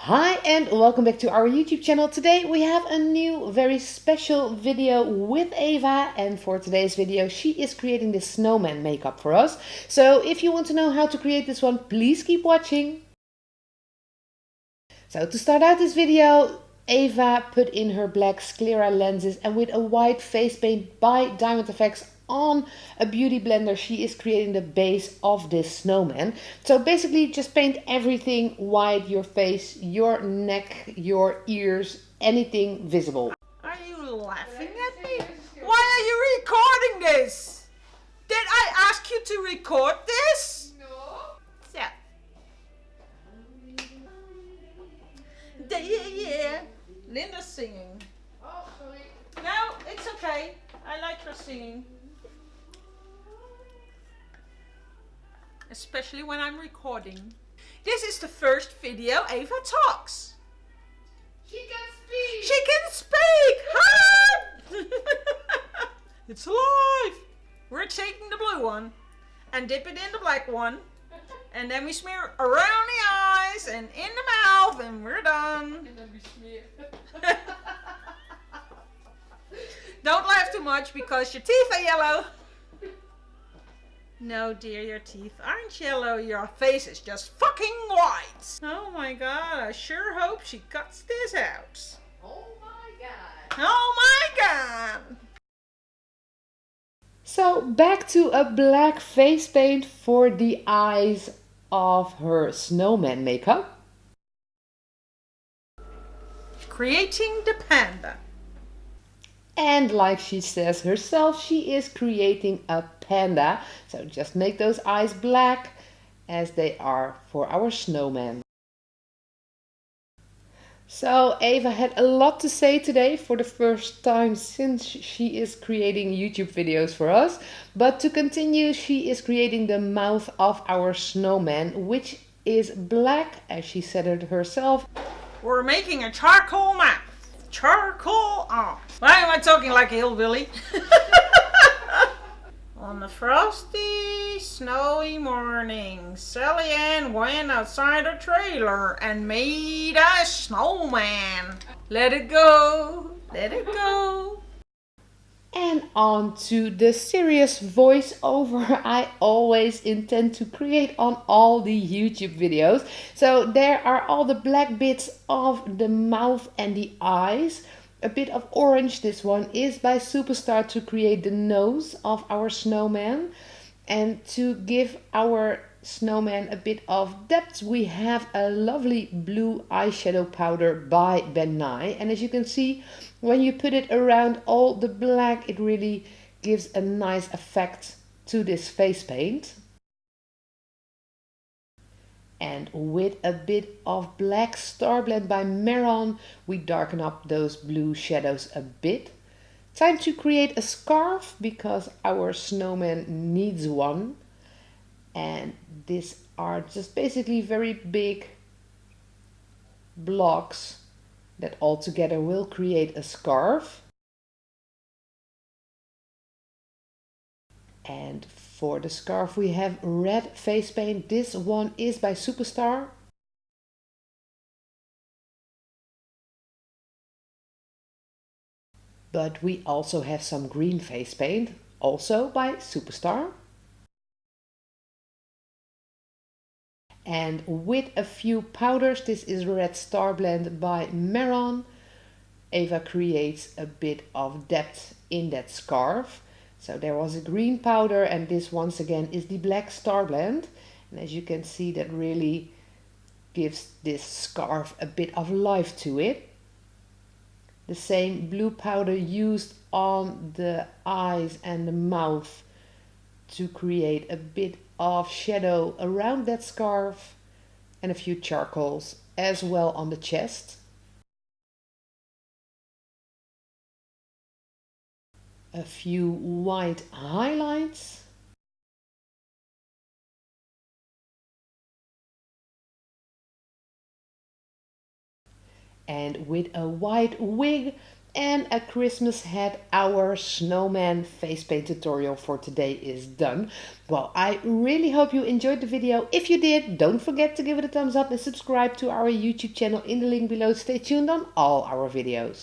Hi and welcome back to our YouTube channel. Today we have a new very special video with Eva, and for today's video she is creating this snowman makeup for us. So if you want to know how to create this one, please keep watching. So to start out this video, Eva put in her black sclera lenses and with a white face paint by Diamond Effects on a beauty blender she is creating the base of this snowman. So basically just paint everything white, your face, your neck, your ears, anything visible. Are you laughing at me? Why are you recording this? Did I ask you to record this? No. So. Yeah. Linda's singing. Oh, sorry. No, it's okay. I like her singing. Especially when I'm recording. This is the first video Eva talks. She can speak! She can speak! Hi! It's alive! We're taking the blue one and dip it in the black one. And then we smear around the eyes and in the mouth and we're done. And then we smear. Don't laugh too much because your teeth are yellow. No dear, your teeth aren't yellow. Your face is just fucking white. Oh my god, I sure hope she cuts this out. Oh my god. Oh my god. So back to a black face paint for the eyes of her snowman makeup. Creating the panda. And like she says herself, she is creating a panda. So just make those eyes black as they are for our snowman. So Eva had a lot to say today for the first time since she is creating YouTube videos for us. But to continue, she is creating the mouth of our snowman, which is black, as she said it herself. We're making a charcoal mouth. Charcoal arms. Why am I talking like a hillbilly? On the frosty, snowy morning, Sally Ann went outside her trailer and made a snowman. Let it go, let it go. And on to the serious voiceover I always intend to create on all the YouTube videos. So there are all the black bits of the mouth and the eyes. A bit of orange, this one is by Superstar to create the nose of our snowman. And to give our snowman a bit of depth, we have a lovely blue eyeshadow powder by Ben Nye. And as you can see, when you put it around all the black, it really gives a nice effect to this face paint. And with a bit of black star blend by Meron, we darken up those blue shadows a bit. Time to create a scarf because our snowman needs one. And these are just basically very big blocks that all together will create a scarf. And for the scarf we have red face paint. This one is by Superstar. But we also have some green face paint, also by Superstar. And with a few powders, this is Red Star Blend by Meron. Eva creates a bit of depth in that scarf. So there was a green powder and this once again is the Black Star Blend. And as you can see, that really gives this scarf a bit of life to it. The same blue powder used on the eyes and the mouth to create a bit of shadow around that scarf, and a few charcoals as well on the chest. A few white highlights. And with a white wig, and a Christmas hat. Our snowman face paint tutorial for today is done. Well, I really hope you enjoyed the video. If you did, don't forget to give it a thumbs up and subscribe to our YouTube channel in the link below. Stay tuned on all our videos.